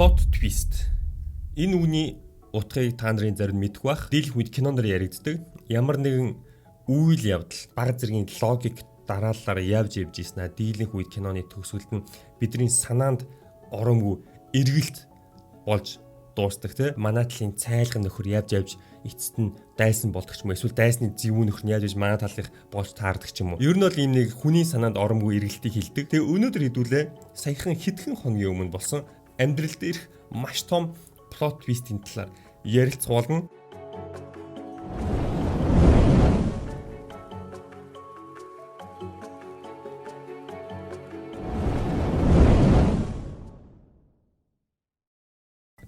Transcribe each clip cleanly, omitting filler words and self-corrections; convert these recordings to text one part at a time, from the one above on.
plot twist. Энэ үгний утгыг та нарын зарим мэдгүй бах. Дийлэх үед киноноор яригддаг. Ямар нэгэн үйл явдал, баг зэргийн логик дараалалаар явж ийснэ. Дийлэх үед киноны төгсгөлд нь бидний санаанд оромгүй эргэлт болж дуустдаг те. Манайтлын цайлган нөхөр явж эцэст нь дайсан болдог ч юм уу. Эсвэл дайсны зэвүүн нөхөр нь явж манай талынх болж таардаг ч юм уу. Ер нь бол ийм нэг хүний санаанд оромгүй эргэлтийг хилдэг. Тэгээ өнөөдөр хэдүүлээ саяхан хэдхэн хоногийн өмнө болсон амьдрал дээрх маш том plot twist-ийн талаар ярилцуулна.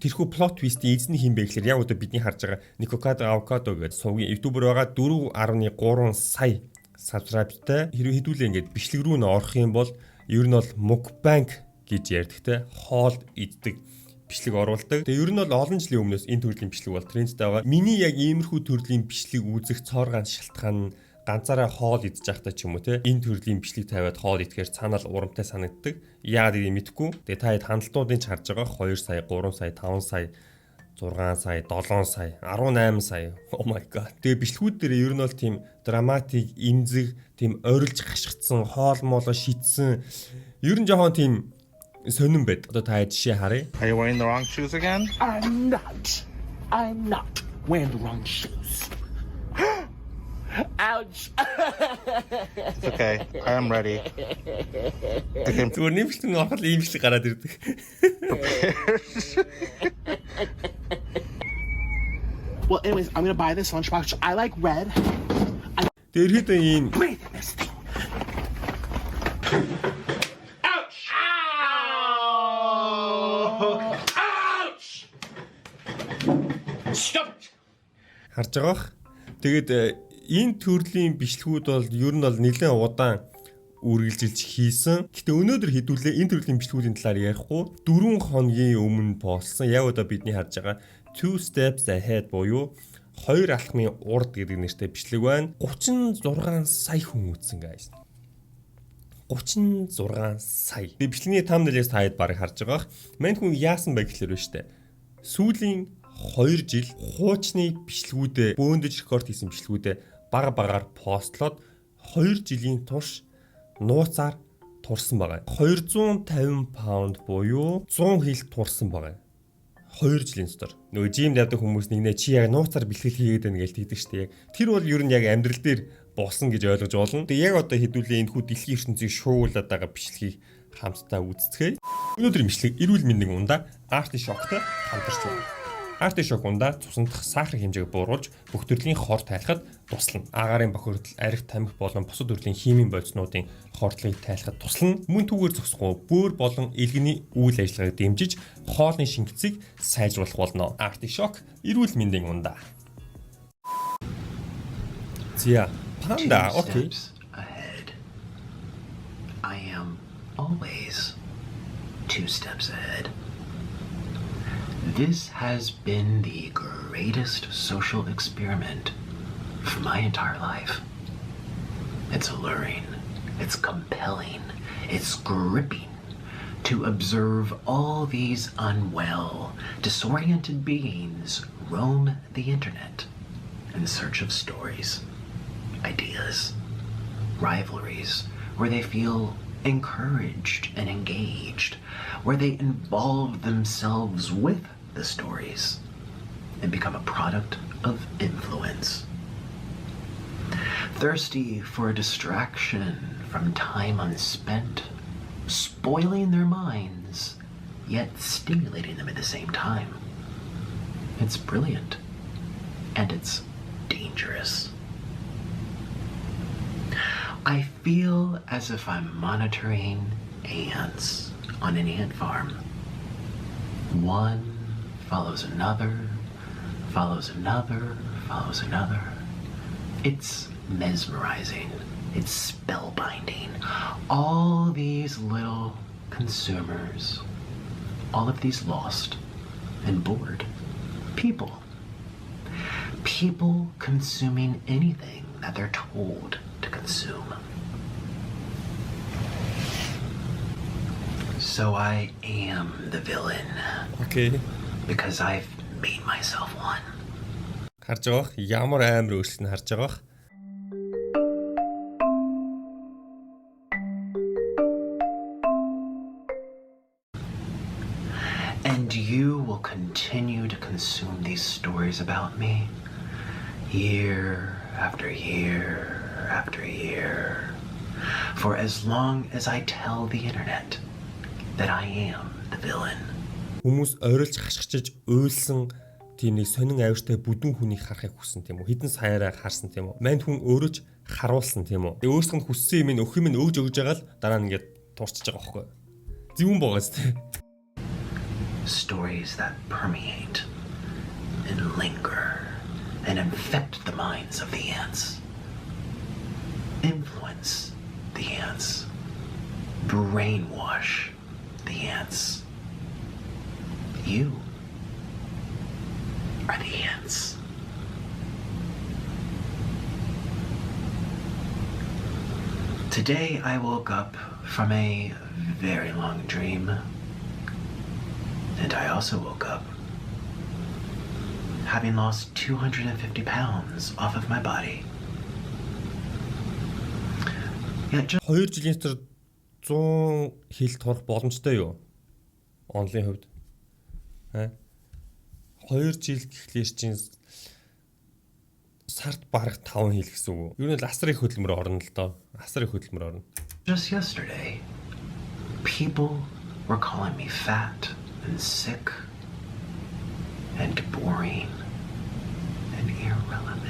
Тэрхүү plot twist-ийн эзний хин бэ гэхээр яг одоо бидний харж байгаа Никокадо Авокадо гэдэг сувгийн ютубер байгаа 4.3 сая сабскрайбертай. Хэрвээ хэдүүлээ ингээд бичлэг рүү н орох юм бол ер нь бол mukbang гэж ярьдаг те, хоол иддэг бичлэг оруулдаг. Тэгээ ер нь бол олон жилийн өмнөөс энэ төрлийн бичлэг бол трендтэй байгаа. Миний яг иймэрхүү төрлийн бичлэг үзэх цооргаан шалтгаан нь ганцаараа хоол идэж байхдаа ч юм уу те, энэ төрлийн бичлэг тавиад хоол идэхээр цаанал урамтай санагддаг. Яагаад гэдгийг мэдэхгүй. Тэгээ та хэд хандлтуудыг ч харж байгаа 2 сая, 3 сая, 5 сая, 6 сая, 7 сая, 18 сая. Oh my god. Тэгээ бичлэгүүд дээр ер нь бол тийм драматик, имзэг, тийм ойрлж гашгдсан, хоол моолоо шидсэн. Ер нь жоохон тийм сонирн байд. Одоо та жишээ харъя. Are you wearing the wrong shoes again? I'm not wearing the wrong shoes. Ouch. It's okay. I am ready. Зүгээр нэмэлтэн ороход ийм бичлэг гараад ирдэг. Well, anyways, I'm gonna buy this lunchbox. I like red. Тэр хэд ийм Breathe in this thing. Ouch! Ouch! Stop it! харж байгаа бах. Тэгээд энэ төрлийн бичлэгүүд бол ер нь бол нэлээд удаан үргэлжилж хийсэн. Гэтэ өнөөдөр хэдүүлээ энэ төрлийн бичлэгүүдийн талаар ярихгүй 4 хоногийн өмнө постсон. Яг одоо бидний харж байгаа 2 steps ahead буюу 2 алхмын урд гэдэг нэртэй бичлэг байна. 36 сая хүн үзсэн guys. 36 сая. Би бичлэгийн thumbnail-ээс таад барыг харж байгаа. Мань хүн яасан бэ гэхлээр байна штэ. Сүүлийн 2 жил хуучны бичлэгүүдээ бөөндөж рекорд хийсэн бичлэгүүдээ багаар постлоод 2 жилийн турш нууцаар турсан байгаа. 250 паунд буюу 100 хил турсан байгаа. 2 жилийн дотор. Нөгөө жимд явдаг хүмүүс нэгнээ чи яг нууцаар бэлтгэл хийгээд байна гэж хэлдэг шүү дээ. Тэр бол ер нь яг амьдрал дээр болсон гэж ойлгож болно. Тэгээ яг одоо хэдүүлээ энэ хүү дэлхийн ертөнцийг шуулаад байгаа бичлэгийг хамтдаа үздэхээ. Өнөөдрийн бичлэг эрүүл мэндийн ундаа Artichoke-тай хамтарч байна. Artichoke ундаа цусндах сахарын хэмжээг бууруулж бүх төрлийн хор тайлахад туслана. Агаарын бохирдол, арх, тамхи болон бусад төрлийн химийн бодиснуудын хордлогыг тайлахад туслана. Мөн түүгээр зогсохгүй бөөр болон элгэний үйл ажиллагааг дэмжиж хоолны шингэцийг сайжруулах болно. Artichoke эрүүл мэндийн ундаа. Зя, панда, окей. I am always 2 steps ahead. This has been the greatest social experiment for my entire life. It's alluring, it's compelling, it's gripping to observe all these unwell, disoriented beings roam the internet in search of stories, ideas, rivalries, where they feel encouraged and engaged, where they involve themselves with the stories and become a product of influence. Thirsty for a distraction from time unspent, spoiling their minds, yet stimulating them at the same time. It's brilliant, and it's dangerous. I feel as if I'm monitoring ants on an ant farm. One follows another, follows another, follows another. It's mesmerizing. It's spellbinding. All these little consumers, all of these lost and bored people. People consuming anything that they're told to consume. So I am the villain Окей. because I've made myself one. Харж байгаах ямар амар өөрчлөлт нь харж байгаах. And you will continue to consume these stories about me year after year after year for as long as I tell the internet that I am the villain. Хүмүүс ойрлж хашгичж уйлсан тийм нэг сонин авиртай бүдүүн хүнийг харахыг хүссэн тийм үү? Хідэн саяараа харсан тийм үү? Манд хүн өөрөж харуулсан тийм үү? Тэгээ өөрсгөнд хүссэн юм ин өх юм өгж өгж байгаа л дараа нь ингээд туурчиж байгаа байхгүй. Зөвүүн байгаас тийм. Stories that permeate and linger and infect the minds of the ants. Influence the ants. Brainwash the ants. You are the ants. Today I woke up from a very long dream. And I also woke up having lost 250 pounds off of my body. Yeah, just 2 жилийн дотор 100 хил турах боломжтой юу? Онлын хувьд. 2 жил гэхлээр чинь сард бараг 5 хил гэсэн үг. Юу нэг асар их хөдөлмөр орно л доо. Асар их хөдөлмөр орно. just yesterday, people were calling me fat and sick and boring and irrelevant.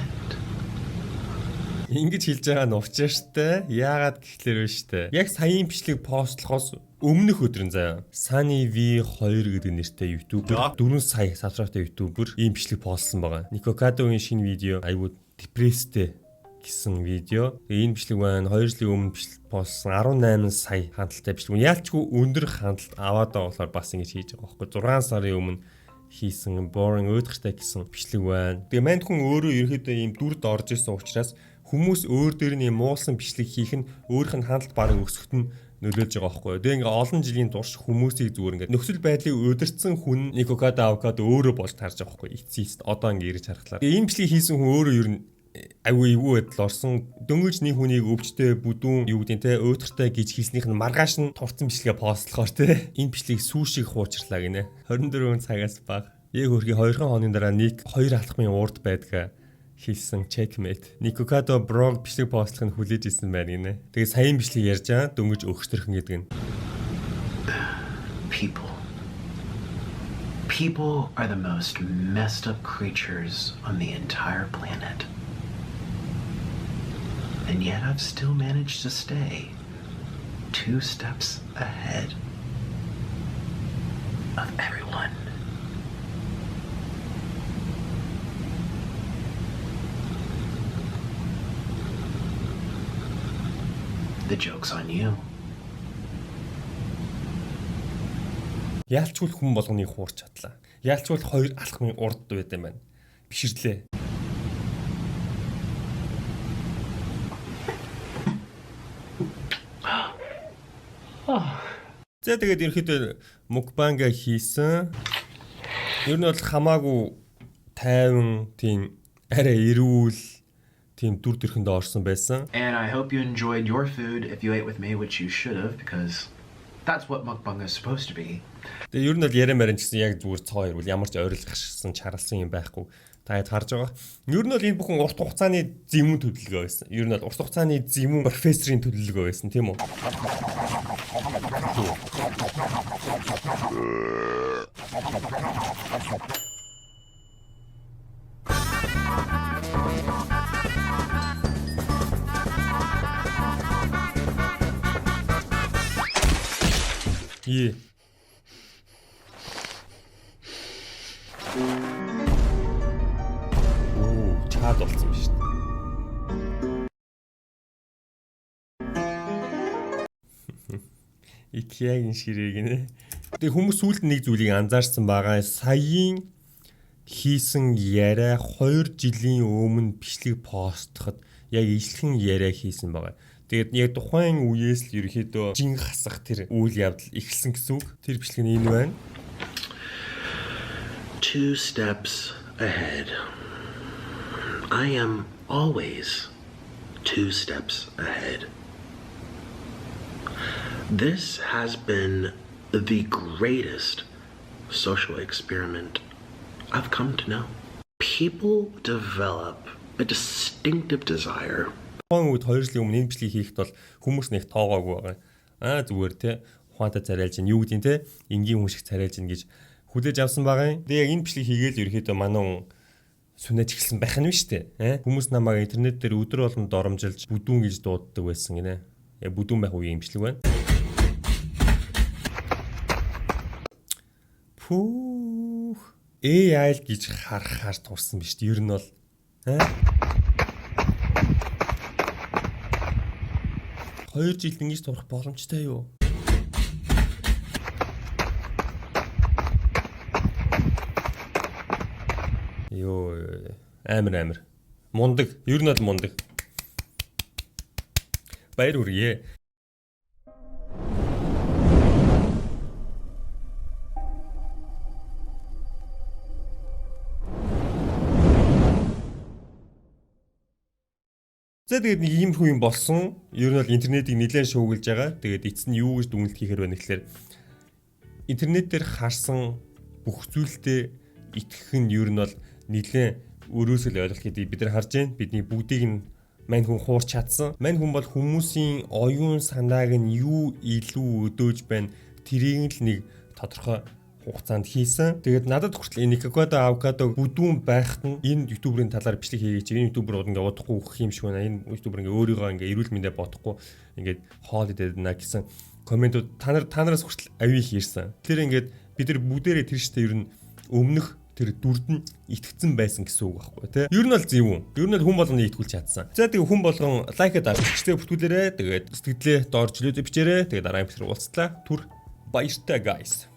Ингэж хэлж байгаа нь учраа штэ. Яагаад гэхлээр вэ штэ. Яг саяын бичлэг постлохоос өмнөх өдрийн заяа. Sunny V2 гэдэг нэртэй ютубер 4 сая сабскрайбтай ютубер ийм бичлэг постлсон байгаа. Никокадогийн шинэ видео айгуу депресстэй гэсэн видео. Энэ бичлэг байна 2 жилийн өмнө бичлэг постлсон 18 сая хандлттай бичлэг. Яалчгүй өндөр хандлт аваад байгаа болохоор бас ингэж хийж байгаа байхгүй. 6 сарын өмнө хийсэн boring өөдгөртэй гэсэн бичлэг байна. Тэгээ манд хүн өөрөө ерөөхдөө ийм дүрд орж исэн учраас хүмүүс өөр дээр нь ийм муулсан бичлэг хийх нь өөрийнх нь хандлт бараг өсөхт нь нөлөөлж байгаа байхгүй. Тэгээ ингээ олон жилийн турш хүмүүсийг зүгээр ингээ нөхцөл байдлыг өдөрцөн хүн Никокада авокадо өөрөө болж тарж байгаа байхгүй. Эцсийст одоо ингээ ирж харахлаа. Тэгээ энэ бичлэг хийсэн хүн өөрөө ер нь аюу эвгүй байдал орсон. Дөнгөж нэг хүнийг өвчтэй бүдүүн юу гэдэг те өөдгөртэй гэж хийснийх нь маргааш нь турцсан бичлэгээ постлохоор те энэ бичлэг сүү шиг хуучрлаа гинэ. 24 цагаас бага. Яг хөрхи 2 хоногийн дараа нэг 2 алхмын урд байдгаа хийсэн checkmate. Никокадо брог бичлэг постлохыг хүлээж ирсэн байна гинэ. Тэгээ саяын бичлэг ярьж байгаа дөнгөж өгчтөрхөн гэдэг нь. People are the most messed up creatures on the entire planet. And yet I've still managed to stay 2 steps ahead of everyone. The joke's on you. Яалчгүй хүн болгоныг хуурч чадлаа. Яалчгүй 2 алхмын урд байд юм байна. Биширлээ. За тэгээд ерөөхдөө мукбанга хийсэн. Ер нь бол хамаагүй тайван тийм арай эрүүл тийм дүр төрхөндөө орсон байсан. And I hope you enjoyed your food if you ate with me, which you should have, because that's what mukbang is supposed to be. Тэгээ ер нь бол яриа марин гэсэн яг зүгээр цоо ирвэл ямар ч ойрлох гашсан чаралсан юм байхгүй. Та хэд харж байгаа. Ер нь бол энэ бүхэн урт хугацааны зэмүн төлөвлөгөө байсан. Ер нь бол урт хугацааны зэмүн профессорын төлөвлөгөө байсан, тийм үү? Е. Оо, чад болсон юм шүү дээ. Икеагийн ширээг нэ. Тэгээ хүмүүс сүүлд нэг зүйлийг анзаарсан байгаа. Саяын хийсэн яриа 2 жилийн өмнө бичлэг постлоход яг илхэн яриа хийсэн байгаа. Тэгээд яг тухайн үеэс л ерөөхдөө жин хасах тэр үйл явдал эхэлсэн гэсэн үг. Тэр бичлэг нь энэ байна. 2 steps ahead. I am always 2 steps ahead. This has been the greatest social experiment I've come to know. People develop a distinctive desire. Тухайн үед 2 жилийн өмнө энэ бичлэгийг хийхэд бол хүмүүс нэг тоогоогүй байгаа. Зүгээр те ухаантай царайлж ин юу гэдэг те энгийн хүн шиг царайлж ин гэж хүлээж авсан байгаа юм. Тэгээ яг энэ бичлэгийг хийгээл ерөөхдөө манай хүн сүнэж эхэлсэн байх нь шүү дээ. Хүмүүс намайг интернет дээр өдөр болгон доромжилж бүдүүн гэж дууддаг байсан гинэ. Яг бүдүүн байх үеийн бичлэг байна. Пүүх AI гэж харахаар турсан биз дээ. Ер нь бол 2 жилд ингэж турах боломжтой юу? Йоо амар мундаг. Ер нь бол мундаг. Баяр хүргэе. За тэгээд нэг ийм хүн болсон. Ер нь бол интернетийг нэлээд шуугилж байгаа. Тэгээд эцэст нь юу гэж дүгнэлт хийхээр байна гэхээр интернет дээр харсан бүх зүйлдээ итгэх нь ер нь бол нэлээд өрөөсөө л ойлгох гэдэг бид нар харж байна. Бидний бүгдийг нь мань хүн хуурч чадсан. Мань хүн бол хүмүүсийн оюун санааг нь юу илүү өдөөж байна. Тэрийг л нэг тодорхой хугацаанд хийсэн. Тэгээд надад хүртэл энэ авокадо бүдүүн байхад нь энэ ютуберийн талаар бичлэг хийгээч. Энэ ютуберууд ингээ удахгүй өгөх юм шиг байна. Энэ ютубер ингээ өөрийгөө ингээ эрүүл мэндэ бодохгүй ингээд хоол идэв наа гэсэн комментууд та нараас хүртэл авийг ирсэн. Тэгэхээр ингээд бид нар бүгдээрээ тэр штэ ер нь өмнөх тэр дүрд нь итгэцэн байсан гэсэн үг байхгүй тий. Ер нь бол зөв үү? Ер нь хүн болгоны итгүүлж чадсан. За тэгээ хүн болгон лайкад авчихтэй бүртгүүлээрэ. Тэгээд сэтгэлдээ доор жилөө бичээрэ. Тэгээд дараагийн бичлэг уулзлаа. Түр баяртай guys.